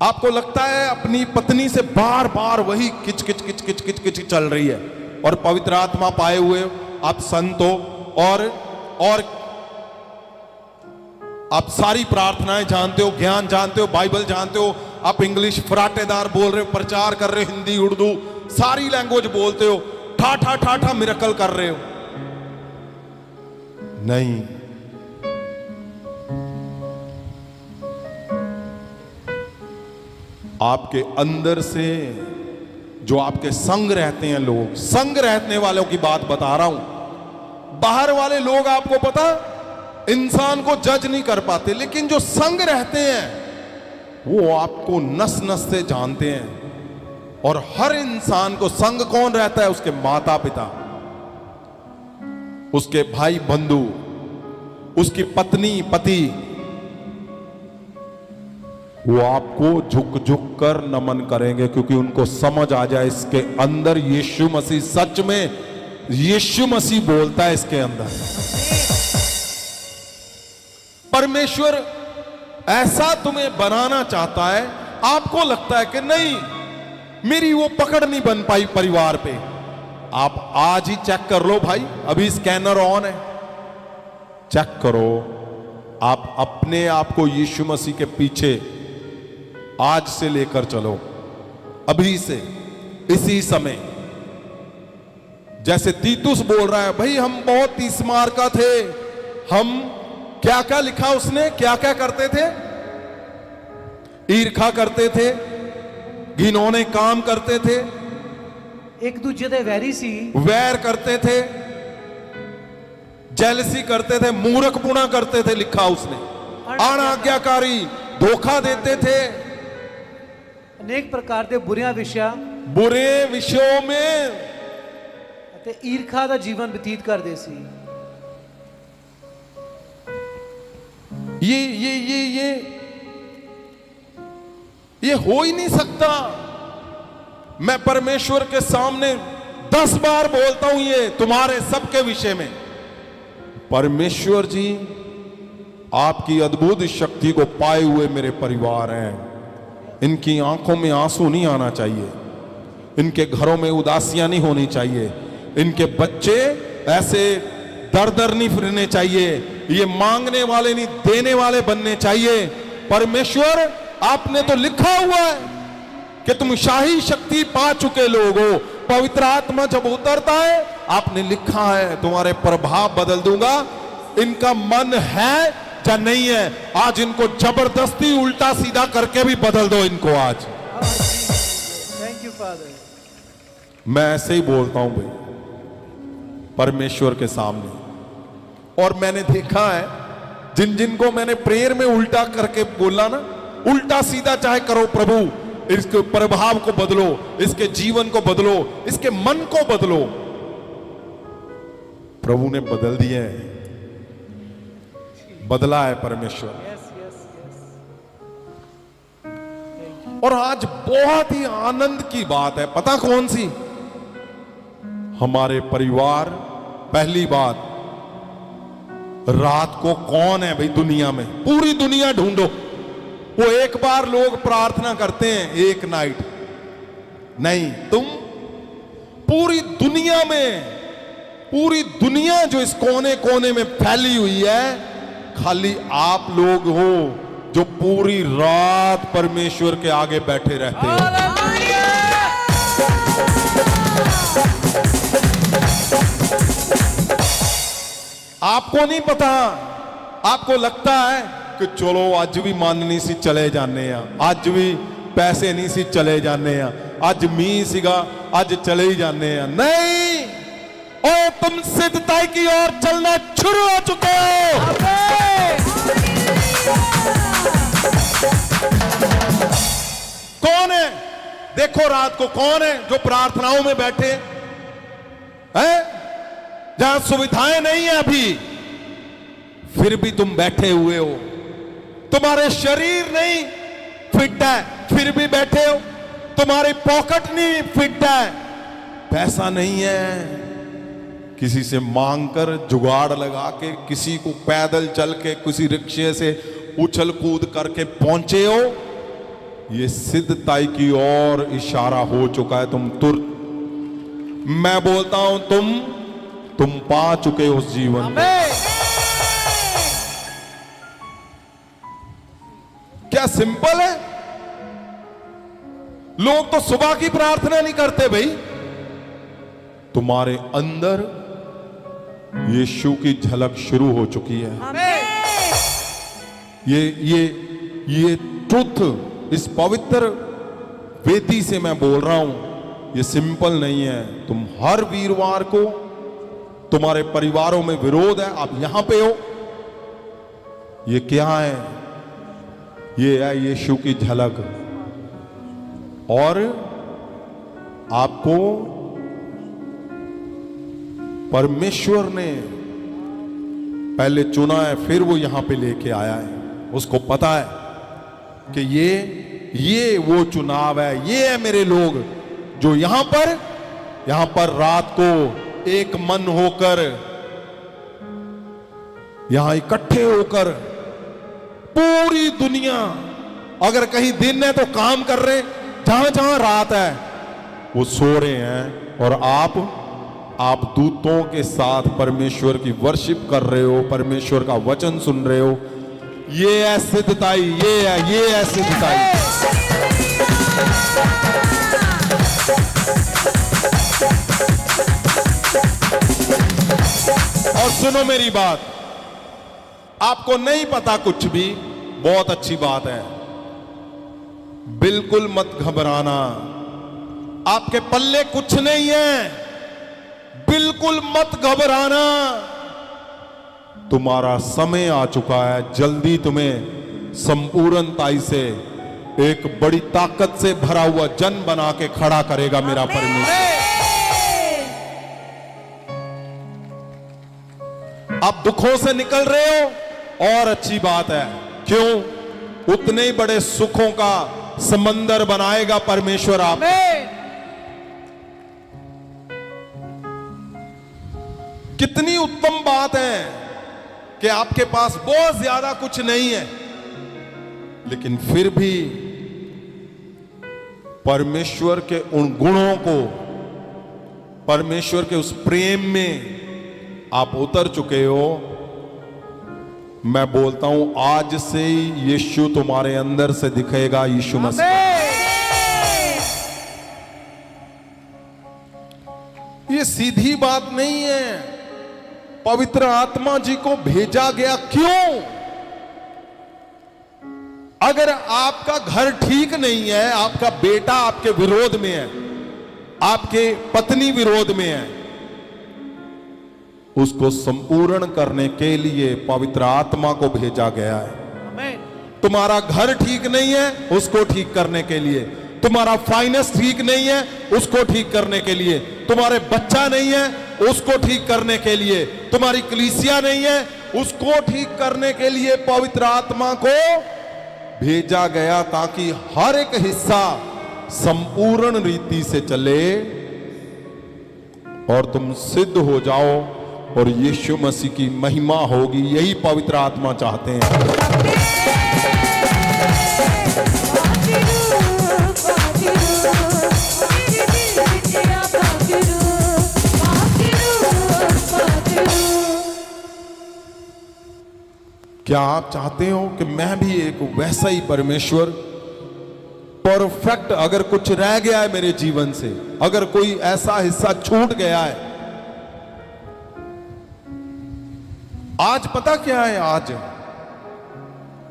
आपको लगता है अपनी पत्नी से बार बार वही किच किच किच किच किच किच चल रही है, और पवित्र आत्मा पाए हुए हो, आप संत हो और आप सारी प्रार्थनाएं जानते हो, ज्ञान जानते हो, बाइबल जानते हो, आप इंग्लिश फराटेदार बोल रहे हो, प्रचार कर रहे हो, हिंदी उर्दू सारी लैंग्वेज बोलते हो, ठाठा ठाठा मिरेकल कर रहे हो। नहीं, आपके अंदर से जो आपके संग रहते हैं लोग, संग रहने वालों की बात बता रहा हूं। बाहर वाले लोग आपको पता इंसान को जज नहीं कर पाते, लेकिन जो संग रहते हैं वो आपको नस नस से जानते हैं। और हर इंसान को संग कौन रहता है? उसके माता पिता, उसके भाई बंधु, उसकी पत्नी पति। वो आपको झुक झुक कर नमन करेंगे, क्योंकि उनको समझ आ जाए इसके अंदर यीशु मसीह, सच में यीशु मसीह बोलता है इसके अंदर। परमेश्वर ऐसा तुम्हें बनाना चाहता है, आपको लगता है कि नहीं मेरी वो पकड़ नहीं बन पाई परिवार पे, आप आज ही चेक कर लो भाई, अभी स्कैनर ऑन है, चेक करो। आप अपने आप को यीशु मसीह के पीछे आज से लेकर चलो, अभी से, इसी समय। जैसे तीतुस बोल रहा है, भाई हम बहुत 30 मार का थे, हम क्या क्या लिखा उसने, क्या क्या करते थे? ईर्खा करते थे, घिनौने काम करते थे, एक दूजे दे वैरी सी, वैर करते थे, जेलसी करते थे, मूर्खपुणा करते थे, लिखा उसने, अनाज्ञाकारी, धोखा देते थे, अनेक प्रकार के बुरे विषयों में ते ईर्खा का जीवन व्यतीत करते सी। ये हो ही नहीं सकता। मैं परमेश्वर के सामने 10 बार बोलता हूं ये तुम्हारे सबके विषय में। परमेश्वर जी आपकी अद्भुत शक्ति को पाए हुए मेरे परिवार हैं, इनकी आंखों में आंसू नहीं आना चाहिए, इनके घरों में उदासियां नहीं होनी चाहिए, इनके बच्चे ऐसे दर दर नहीं फिरने चाहिए, ये मांगने वाले नहीं देने वाले बनने चाहिए। परमेश्वर आपने तो लिखा हुआ है कि तुम शाही शक्ति पा चुके लोग हो, पवित्र आत्मा जब उतरता है आपने लिखा है तुम्हारे प्रभाव बदल दूंगा। इनका मन है या नहीं है, आज इनको जबरदस्ती उल्टा सीधा करके भी बदल दो इनको आज। Thank you father. मैं ऐसे ही बोलता हूं भाई परमेश्वर के सामने। और मैंने देखा है जिन जिनको मैंने प्रेयर में उल्टा करके बोला ना, उल्टा सीधा चाहे करो प्रभु, इसके प्रभाव को बदलो, इसके जीवन को बदलो, इसके मन को बदलो, प्रभु ने बदल दिए हैं, बदला है परमेश्वर। और आज बहुत ही आनंद की बात है, पता कौन सी? हमारे परिवार, पहली बात, रात को कौन है भाई दुनिया में? पूरी दुनिया ढूंढो। वो एक बार लोग प्रार्थना करते हैं एक नाइट, नहीं, तुम पूरी दुनिया में, पूरी दुनिया जो इस कोने कोने में फैली हुई है, खाली आप लोग हो जो पूरी रात परमेश्वर के आगे बैठे रहते हो। आपको नहीं पता, आपको लगता है कि चलो आज भी माननी सी चले जाने, आज भी पैसे नहीं सी चले जाने, आज मी सीगा आज चले ही जाने। नहीं, ओ तुम सिद्धताई की ओर चलना शुरू हो चुके हो। कौन है? देखो रात को कौन है जो प्रार्थनाओं में बैठे हैं, जहां सुविधाएं नहीं है अभी, फिर भी तुम बैठे हुए हो। तुम्हारे शरीर नहीं फिट है फिर भी बैठे हो, तुम्हारी पॉकेट नहीं फिट है, पैसा नहीं है, किसी से मांगकर जुगाड़ लगा के, किसी को पैदल चल के, किसी रिक्शे से उछल कूद करके पहुंचे हो। ये सिद्धताई की ओर इशारा हो चुका है, तुम तुरंत मैं बोलता हूं तुम पा चुके हो उस जीवन को। क्या सिंपल है? लोग तो सुबह की प्रार्थना नहीं करते भाई। तुम्हारे अंदर यीशु की झलक शुरू हो चुकी है। ये ट्रुथ इस पवित्र वेदी से मैं बोल रहा हूं, ये सिंपल नहीं है। तुम हर वीरवार को, तुम्हारे परिवारों में विरोध है, आप यहां पे हो, ये क्या है? ये है यीशु की झलक। और आपको परमेश्वर ने पहले चुना है, फिर वो यहां पे लेके आया है। उसको पता है कि ये वो चुनाव है, ये है मेरे लोग जो यहां पर रात को एक मन होकर, यहां इकट्ठे होकर, पूरी दुनिया अगर कहीं दिन है तो काम कर रहे, जहां जहां रात है वो सो रहे हैं, और आप दूतों के साथ परमेश्वर की वर्शिप कर रहे हो, परमेश्वर का वचन सुन रहे हो। ये है सिद्धताई, ये है सिद्धताई। और सुनो मेरी बात, आपको नहीं पता कुछ भी, बहुत अच्छी बात है, बिल्कुल मत घबराना। आपके पल्ले कुछ नहीं है, बिल्कुल मत घबराना। तुम्हारा समय आ चुका है, जल्दी तुम्हें संपूर्णताई से एक बड़ी ताकत से भरा हुआ जन बना के खड़ा करेगा मेरा परमेश्वर। आप दुखों से निकल रहे हो, और अच्छी बात है। क्यों? उतने ही बड़े सुखों का समंदर बनाएगा परमेश्वर आप। कितनी उत्तम बात है कि आपके पास बहुत ज्यादा कुछ नहीं है, लेकिन फिर भी परमेश्वर के उन गुणों को, परमेश्वर के उस प्रेम में आप उतर चुके हो। मैं बोलता हूं आज से ही यीशु तुम्हारे अंदर से दिखेगा, यीशु मसीह। ये सीधी बात नहीं है। पवित्र आत्मा जी को भेजा गया क्यों? अगर आपका घर ठीक नहीं है, आपका बेटा आपके विरोध में है, आपके पत्नी विरोध में है, उसको संपूर्ण करने के लिए पवित्र आत्मा को भेजा गया है। तुम्हारा घर ठीक नहीं है, उसको ठीक करने के लिए। तुम्हारा फाइनेंस ठीक नहीं है, उसको ठीक करने के लिए। तुम्हारे बच्चा नहीं है, उसको ठीक करने के लिए। तुम्हारी कलीसिया नहीं है, उसको ठीक करने के लिए पवित्र आत्मा को भेजा गया, ताकि हर एक हिस्सा संपूर्ण रीति से चले और तुम सिद्ध हो जाओ और यीशु मसीह की महिमा होगी। यही पवित्र आत्मा चाहते हैं। क्या आप चाहते हो कि मैं भी एक वैसा ही परमेश्वर, परफेक्ट, अगर कुछ रह गया है मेरे जीवन से, अगर कोई ऐसा हिस्सा छूट गया है, आज पता क्या है,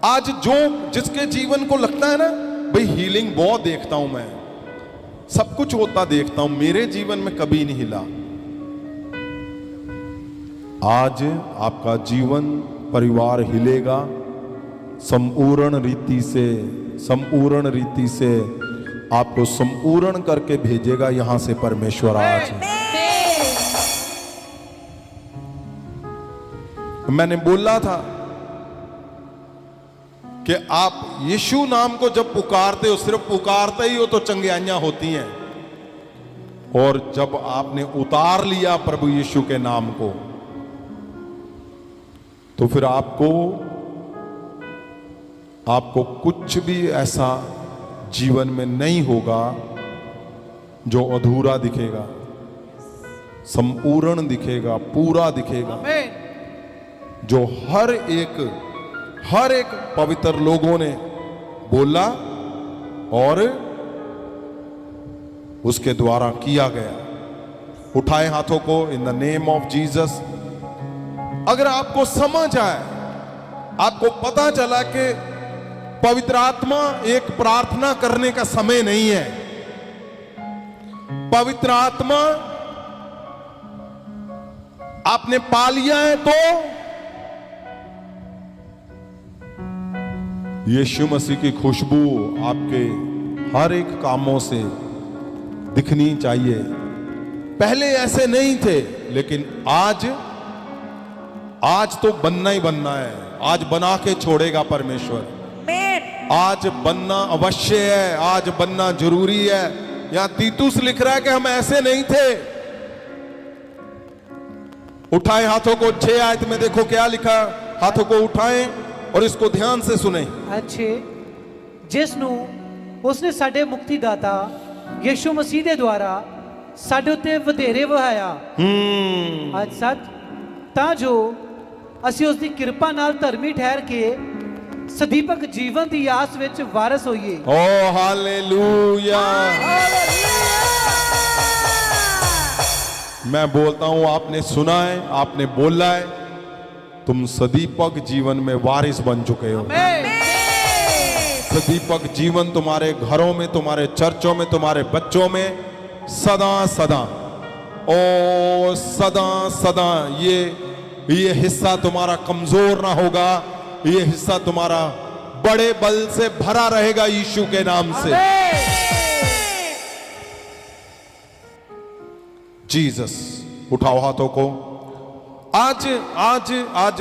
आज जो जिसके जीवन को लगता है ना भाई हीलिंग बहुत देखता हूं मैं, सब कुछ होता देखता हूं, मेरे जीवन में कभी नहीं हिला। आज आपका जीवन, परिवार हिलेगा संपूर्ण रीति से आपको संपूर्ण करके भेजेगा यहां से परमेश्वर। आज मैंने बोला था कि आप यीशु नाम को जब पुकारते हो, सिर्फ पुकारते ही हो तो चंगियाइयां होती हैं, और जब आपने उतार लिया प्रभु यीशु के नाम को, तो फिर आपको कुछ भी ऐसा जीवन में नहीं होगा जो अधूरा दिखेगा। संपूर्ण दिखेगा, पूरा दिखेगा, आमीन। जो हर एक पवित्र लोगों ने बोला और उसके द्वारा किया गया। उठाए हाथों को in the name of Jesus. अगर आपको समझ आए, आपको पता चला कि पवित्र आत्मा एक प्रार्थना करने का समय नहीं है, पवित्र आत्मा आपने पा लिया है, तो यीशु मसीह की खुशबू आपके हर एक कामों से दिखनी चाहिए। पहले ऐसे नहीं थे, लेकिन आज तो बनना ही बनना है। आज बना के छोड़ेगा परमेश्वर। आज बनना अवश्य है, आज बनना जरूरी है। यहां तीतुस लिख रहा है कि हम ऐसे नहीं थे। उठाए हाथों को 6 आयत में देखो क्या लिखा। हाथों को उठाएं और इसको ध्यान से सुने। अच्छे जिस ਨੂੰ ਉਸਨੇ ਸਾਡੇ ਮੁਕਤੀਦਾਤਾ ਯੀਸ਼ੂ ਮਸੀਹ ਦੇ ਦੁਆਰਾ ਸਾਡੇ ਉੱਤੇ ਵਧੇਰੇ ਵਹਾਇਆ ਅੱਜ ਸੱਚ, ਤਾਂ ਜੋ ਅਸੀਂ ਉਸ ਦੀ ਕਿਰਪਾ ਨਾਲ ਧਰਮੀ ਠਹਿਰ ਕੇ ਸਦੀਪਕ ਜੀਵਨ ਦੀ ਆਸ ਵਿੱਚ ਵਾਰਸ ਹੋਈਏ। ओ हालेलुया। मैं बोलता हूं, आपने सुना है, आपने बोला है, तुम सदीपक जीवन में वारिस बन चुके हो। सदीपक जीवन तुम्हारे घरों में, तुम्हारे चर्चों में, तुम्हारे बच्चों में सदा सदा, ओ सदा सदा ये हिस्सा तुम्हारा कमजोर ना होगा। ये हिस्सा तुम्हारा बड़े बल से भरा रहेगा यीशु के नाम से। जीसस। उठाओ हाथों को। आज आज आज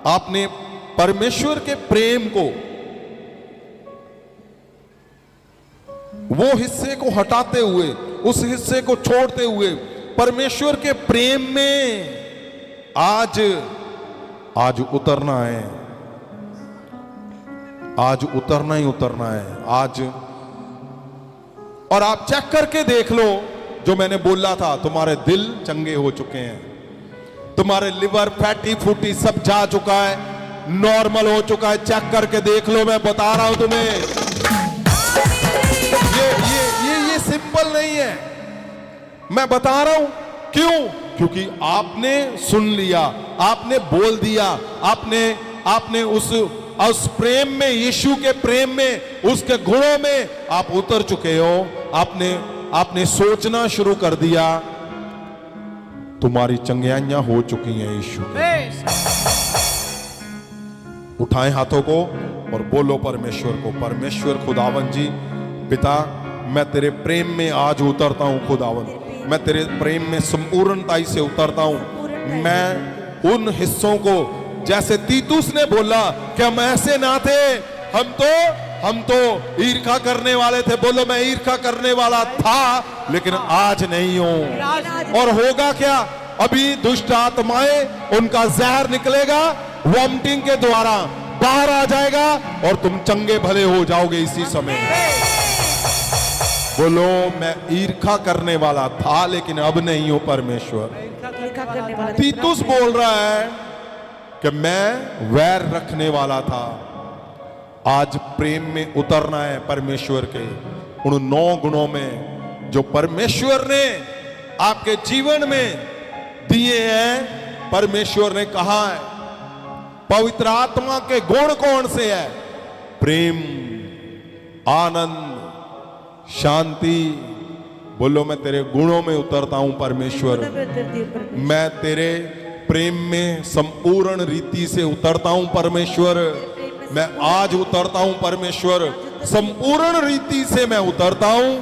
आपने परमेश्वर के प्रेम को, वो हिस्से को हटाते हुए, उस हिस्से को छोड़ते हुए परमेश्वर के प्रेम में आज उतरना है। आज उतरना ही उतरना है आज। और आप चेक करके देख लो, जो मैंने बोला था, तुम्हारे दिल चंगे हो चुके हैं, तुम्हारे लिवर फैटी फूटी सब जा चुका है, नॉर्मल हो चुका है। चेक करके देख लो, मैं बता रहा हूं तुम्हें। ये सिंपल नहीं है, मैं बता रहा हूं। क्यों? क्योंकि आपने सुन लिया, आपने बोल दिया, आपने उस प्रेम में, यीशु के प्रेम में, उसके गुणों में आप उतर चुके हो। आपने सोचना शुरू कर दिया, तुम्हारी चंगियाइयां हो चुकी हैं यीशु के। उठाएं हाथों को और बोलो परमेश्वर को, परमेश्वर खुदावन जी, पिता, मैं तेरे प्रेम में आज उतरता हूं खुदावन। मैं तेरे प्रेम में संपूर्णता से उतरता हूं। मैं उन हिस्सों को, जैसे तीतुस ने बोला कि हम ऐसे ना थे, हम तो ईर्खा करने वाले थे। बोलो, मैं ईर्खा करने वाला था, लेकिन आज नहीं हूं। और होगा क्या? अभी दुष्ट आत्माएं, उनका जहर निकलेगा, वॉमिटिंग के द्वारा बाहर आ जाएगा और तुम चंगे भले हो जाओगे इसी समय। बोलो, मैं ईर्खा करने वाला था, लेकिन अब नहीं हूं परमेश्वर। तीतुस बोल रहा है कि मैं वैर रखने वाला था, आज प्रेम में उतरना है परमेश्वर के उन 9 गुणों में जो परमेश्वर ने आपके जीवन में दिए हैं। परमेश्वर ने कहा है, पवित्र आत्मा के गुण कौन से है? प्रेम, आनंद, शांति। बोलो, मैं तेरे गुणों में उतरता हूं परमेश्वर। मैं तेरे प्रेम में संपूर्ण रीति से उतरता हूं परमेश्वर। मैं आज उतरता हूं परमेश्वर, संपूर्ण रीति से मैं उतरता हूं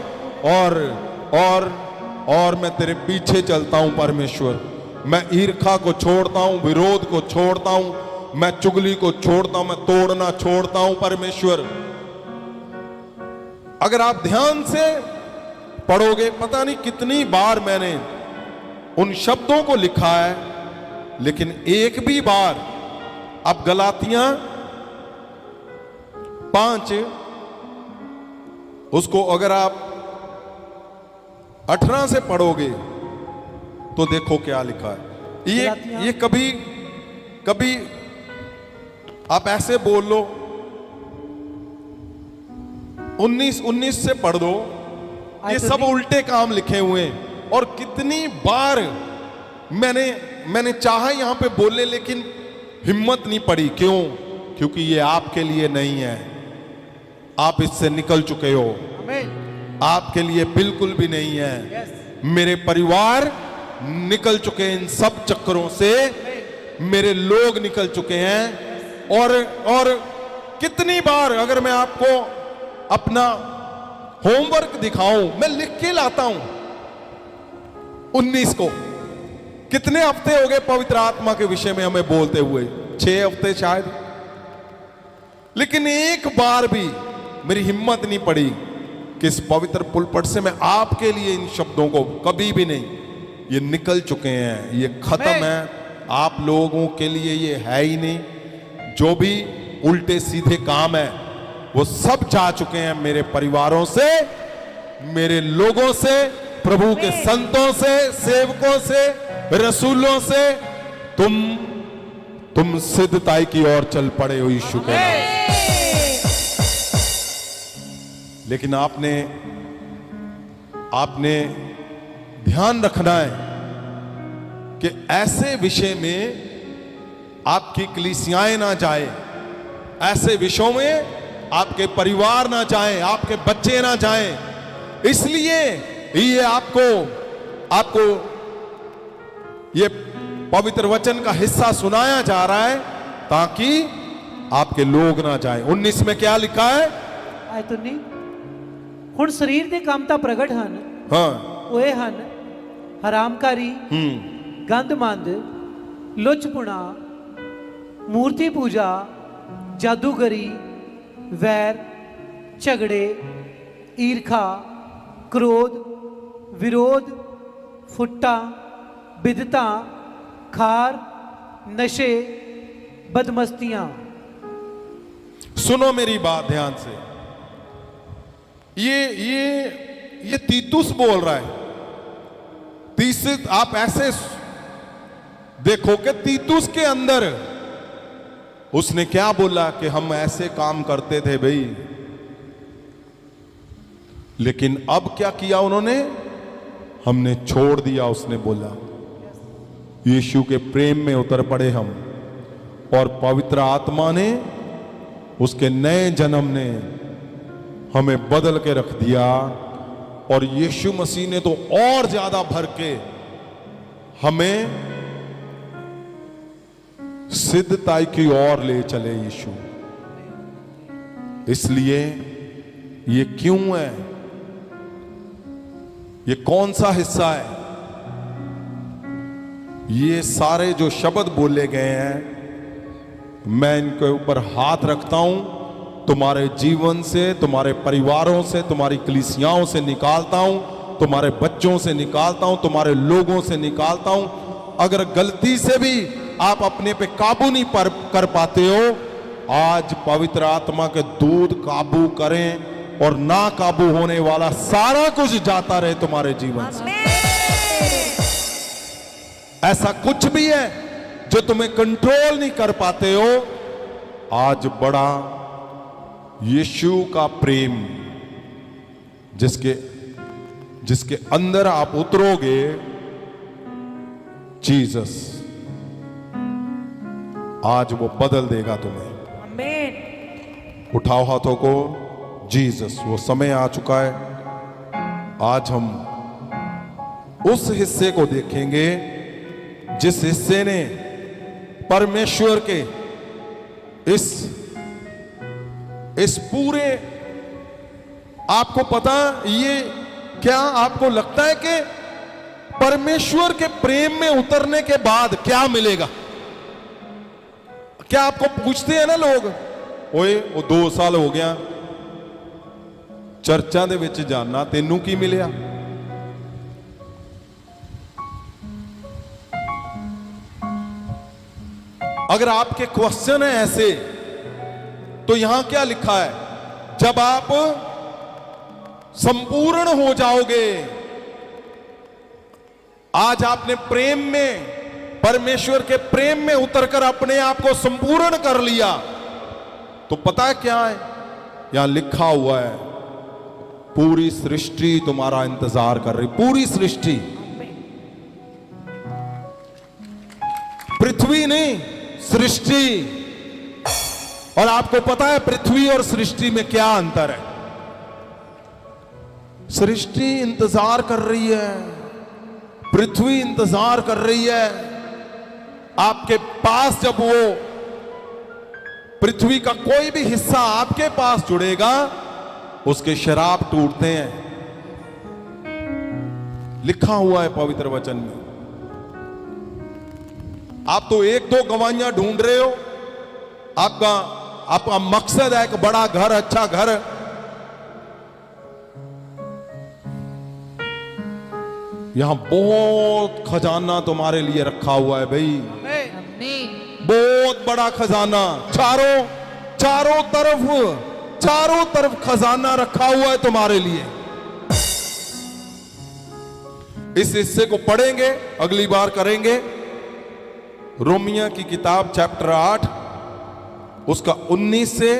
और मैं तेरे पीछे चलता हूं परमेश्वर। मैं ईर्खा को छोड़ता हूं, विरोध को छोड़ता हूं, मैं चुगली को छोड़ता हूं, मैं तोड़ना छोड़ता हूं परमेश्वर। अगर आप ध्यान से पढ़ोगे, पता नहीं कितनी बार मैंने उन शब्दों को लिखा है, लेकिन एक भी बार आप गलातियां 5 उसको अगर आप 18 से पढ़ोगे तो देखो क्या लिखा है। ये कभी कभी आप ऐसे बोल लो, 19 से पढ़ दो, ये सब उल्टे काम लिखे हुए हैं। और कितनी बार मैंने चाहा यहां पे बोलने, लेकिन हिम्मत नहीं पड़ी। क्यों? क्योंकि ये आपके लिए नहीं है, आप इससे निकल चुके हो, आपके लिए बिल्कुल भी नहीं है। मेरे परिवार निकल चुके हैं इन सब चक्करों से, मेरे लोग निकल चुके हैं। और कितनी बार अगर मैं आपको अपना होमवर्क दिखाऊं, मैं लिख के लाता हूं 19 को। कितने हफ्ते हो गए पवित्र आत्मा के विषय में हमें बोलते हुए? 6 हफ्ते शायद। लेकिन एक बार भी मेरी हिम्मत नहीं पड़ी कि इस पवित्र पुलपट से मैं आपके लिए इन शब्दों को, कभी भी नहीं। ये निकल चुके हैं, ये खत्म है, आप लोगों के लिए ये है ही नहीं। जो भी उल्टे सीधे काम है वो सब जा चुके हैं मेरे परिवारों से, मेरे लोगों से, प्रभु के संतों से, सेवकों से, रसूलों से। तुम सिद्धताई की ओर चल पड़े हो यीशु के नाम। लेकिन आपने ध्यान रखना है कि ऐसे विषय में आपकी कलीसियाएं ना जाए, ऐसे विषयों में आपके परिवार ना जाएं, आपके बच्चे ना जाएं। इसलिए ये आपको ये पवित्र वचन का हिस्सा सुनाया जा रहा है ताकि आपके लोग ना जाएं। 19 में क्या लिखा है? ਆਏ ਤੁਨੀ ਹੁਣ ਸਰੀਰ ਦੇ ਕੰਮ ਤਾਂ ਪ੍ਰਗਟ ਹਨ। हाँ, ਉਹ ਇਹ ਹਨ ਹਰਾਮਕਾਰੀ, ਗੰਦਮੰਦ, ਲੁੱਚਪੁਣਾ, ਮੂਰਤੀ ਪੂਜਾ, ਜਾਦੂਗਰੀ, ਵੈਰ, ਝਗੜੇ, ਈਰਖਾ, क्रोध, विरोध, फुट्टा, बिदता, खार, नशे, बदमस्तियां। सुनो मेरी बात ध्यान से। ये तीतुस बोल रहा है। आप ऐसे देखो कि तीतुस के अंदर उसने क्या बोला कि हम ऐसे काम करते थे भाई, लेकिन अब क्या किया उन्होंने? हमने छोड़ दिया। उसने बोला यीशु के प्रेम में उतर पड़े हम, और पवित्र आत्मा ने, उसके नए जन्म ने हमें बदल के रख दिया। और यीशु मसीह ने तो और ज्यादा भर के हमें सिद्धताई की ओर ले चले यीशु। इसलिए ये क्यों है? ये कौन सा हिस्सा है? ये सारे जो शब्द बोले गए हैं, मैं इनके ऊपर हाथ रखता हूं, तुम्हारे जीवन से, तुम्हारे परिवारों से, तुम्हारी कलीसियाओं से निकालता हूं, तुम्हारे बच्चों से निकालता हूं, तुम्हारे लोगों से निकालता हूं। अगर गलती से भी आप अपने पे काबू नहीं कर पाते हो, आज पवित्र आत्मा के दूत काबू करें, और ना काबू होने वाला सारा कुछ जाता रहे तुम्हारे जीवन से। ऐसा कुछ भी है जो तुम्हें कंट्रोल नहीं कर पाते हो, आज बड़ा यीशु का प्रेम जिसके अंदर आप उतरोगे, जीसस, आज वो बदल देगा तुम्हें। उठाओ हाथों को। जीसस, वो समय आ चुका है। आज हम उस हिस्से को देखेंगे जिस हिस्से ने परमेश्वर के इस पूरे, आपको पता, ये क्या आपको लगता है कि परमेश्वर के प्रेम में उतरने के बाद क्या मिलेगा? क्या आपको पूछते हैं ना लोग, ओए वो 2 साल हो गया चर्चा दे विच जाना, तेनू की मिलिया? अगर आपके क्वेश्चन है ऐसे, तो यहां क्या लिखा है? जब आप संपूर्ण हो जाओगे, आज आपने प्रेम में, परमेश्वर के प्रेम में उतरकर अपने आप को संपूर्ण कर लिया, तो पता है क्या है? यहां लिखा हुआ है, पूरी सृष्टि तुम्हारा इंतजार कर रही। पूरी सृष्टि, पृथ्वी नहीं, सृष्टि। और आपको पता है पृथ्वी और सृष्टि में क्या अंतर है? सृष्टि इंतजार कर रही है, पृथ्वी इंतजार कर रही है आपके पास। जब वो पृथ्वी का कोई भी हिस्सा आपके पास जुड़ेगा, उसके शराब टूटते हैं। लिखा हुआ है पवित्र वचन में। आप तो एक दो गवाहियां ढूंढ रहे हो। आपका मकसद है एक बड़ा घर, अच्छा घर। यहां बहुत खजाना तुम्हारे लिए रखा हुआ है भाई, बहुत बड़ा खजाना। चारों तरफ खजाना रखा हुआ है तुम्हारे लिए। इस हिस्से को पढ़ेंगे, अगली बार करेंगे। रोमिया की किताब चैप्टर 8 उसका 19 से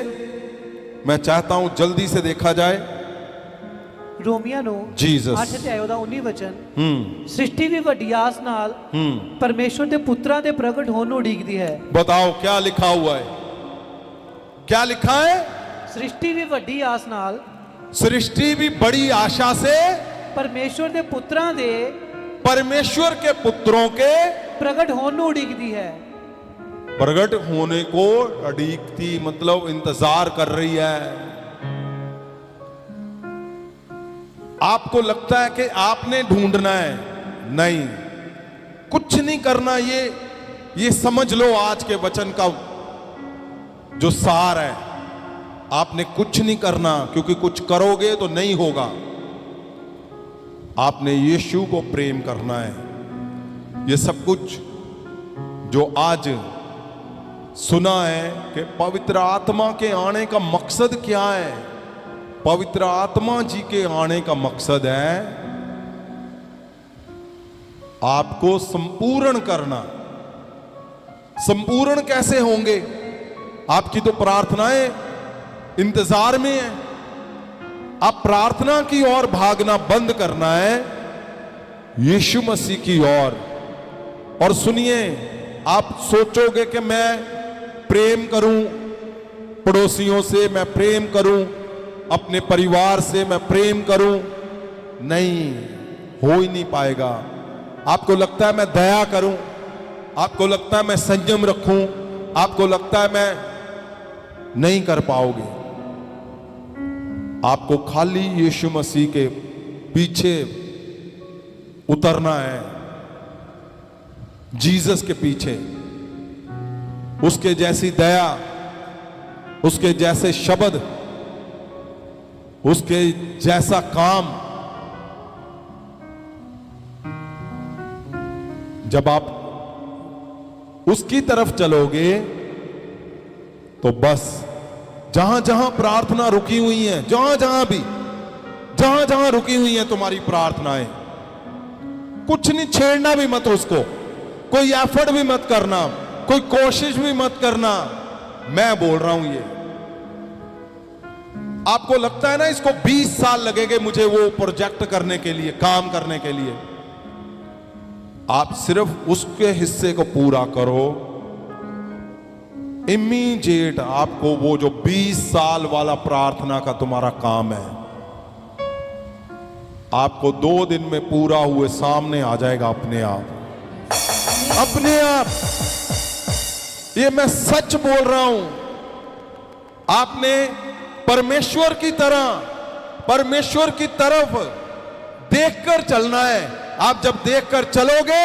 मैं चाहता हूं जल्दी से देखा जाए। रोमिया नो जीसस 8 ਅਧਿਆਇ ਉਹਦਾ 19 ਵਚਨ ਸ੍ਰਿਸ਼ਟੀ ਵੀ ਵੱਡੀ ਆਸ ਨਾਲ ਪਰਮੇਸ਼ਵਰ ਦੇ ਪੁੱਤਰਾਂ ਦੇ ਪ੍ਰਗਟ ਹੋਣ ਨੂੰ ਉਡੀਕਦੀ ਹੈ। बताओ क्या लिखा हुआ है? क्या लिखा है? सृष्टि भी ਵੱਡੀ ਆਸ ਨਾਲ, सृष्टि भी बड़ी आशा से परमेश्वर ਦੇ ਪੁੱਤਰਾਂ ਦੇ परमेश्वर के पुत्रों के प्रकट होने ਨੂੰ ਉਡੀਕਦੀ है। प्रकट होने को अड़ीकती मतलब इंतजार कर रही है। आपको लगता है कि आपने ढूंढना है, नहीं, कुछ नहीं करना। ये समझ लो आज के वचन का जो सार है। आपने कुछ नहीं करना, क्योंकि कुछ करोगे तो नहीं होगा। आपने यीशु को प्रेम करना है। ये सब कुछ जो आज सुना है कि पवित्र आत्मा के आने का मकसद क्या है? पवित्र आत्मा जी के आने का मकसद है आपको संपूर्ण करना। संपूर्ण कैसे होंगे? आपकी तो प्रार्थनाएं इंतजार में है। आप प्रार्थना की ओर भागना बंद करना है, यीशु मसीह की ओर। और सुनिए, आप सोचोगे कि मैं प्रेम करूं पड़ोसियों से, मैं प्रेम करूं अपने परिवार से, मैं प्रेम करूं, नहीं, हो ही नहीं पाएगा। आपको लगता है मैं दया करूं, आपको लगता है मैं संयम रखूं, आपको लगता है मैं नहीं कर पाओगे। आपको खाली यीशु मसीह के पीछे उतरना है, जीसस के पीछे। उसके जैसी दया, उसके जैसे शब्द, उसके जैसा काम। जब आप उसकी तरफ चलोगे तो बस जहां जहां प्रार्थना रुकी हुई है, जहां जहां रुकी हुई है तुम्हारी प्रार्थनाएं, कुछ नहीं, छेड़ना भी मत उसको, कोई एफर्ट भी मत करना, कोई कोशिश भी मत करना। मैं बोल रहा हूं ये। आपको लगता है ना इसको 20 साल लगेंगे मुझे वो प्रोजेक्ट करने के लिए, काम करने के लिए। आप सिर्फ उसके हिस्से को पूरा करो, इमीडिएट आपको वो जो 20 साल वाला प्रार्थना का तुम्हारा काम है, आपको 2 दिन में पूरा हुए सामने आ जाएगा अपने आप, अपने आप। ये मैं सच बोल रहा हूं। आपने परमेश्वर की तरह, परमेश्वर की तरफ देखकर चलना है। आप जब देखकर चलोगे,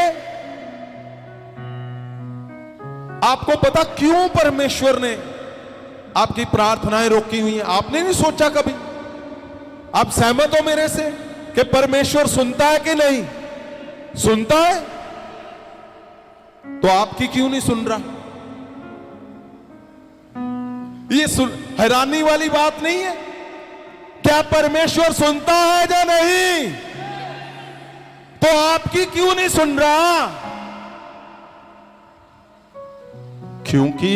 आपको पता क्यों परमेश्वर ने आपकी प्रार्थनाएं रोकी हुई हैं? आपने नहीं सोचा कभी? आप सहमत हो मेरे से कि परमेश्वर सुनता है कि नहीं? सुनता है, तो आपकी क्यों नहीं सुन रहा? ये हैरानी वाली बात नहीं है? क्या परमेश्वर सुनता है या नहीं? तो आपकी क्यों नहीं सुन रहा? क्योंकि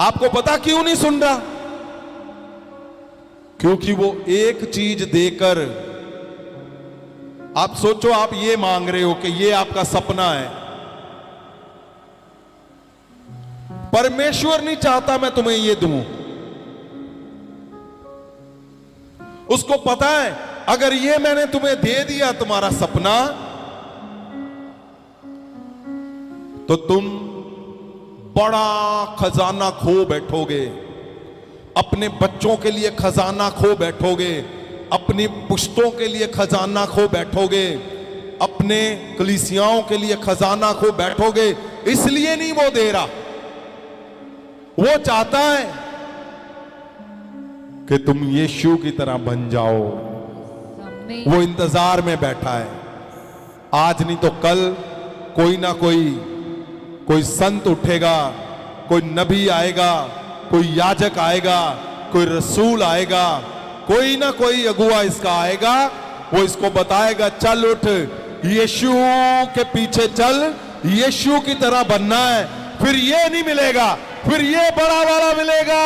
आपको पता क्यों नहीं सुन रहा? क्योंकि वो एक चीज देकर, आप सोचो, आप ये मांग रहे हो कि ये आपका सपना है, परमेश्वर नहीं चाहता मैं तुम्हें ये दूं। उसको पता है अगर ये मैंने तुम्हें दे दिया तुम्हारा सपना, तो तुम बड़ा खजाना खो बैठोगे, अपने बच्चों के लिए खजाना खो बैठोगे, अपनी पुश्तों के लिए खजाना खो बैठोगे, अपने कलीसियाओं के लिए खजाना खो बैठोगे। इसलिए नहीं वो दे रहा, वो चाहता है कि तुम यीशु की तरह बन जाओ। वो इंतजार में बैठा है। आज नहीं तो कल कोई ना कोई संत उठेगा, कोई नबी आएगा, कोई याजक आएगा, कोई रसूल आएगा, कोई ना कोई अगुआ इसका आएगा। वो इसको बताएगा, चल उठ, यीशु के पीछे चल, यीशु की तरह बनना है। फिर ये नहीं मिलेगा, फिर ये बड़ा वाला मिलेगा।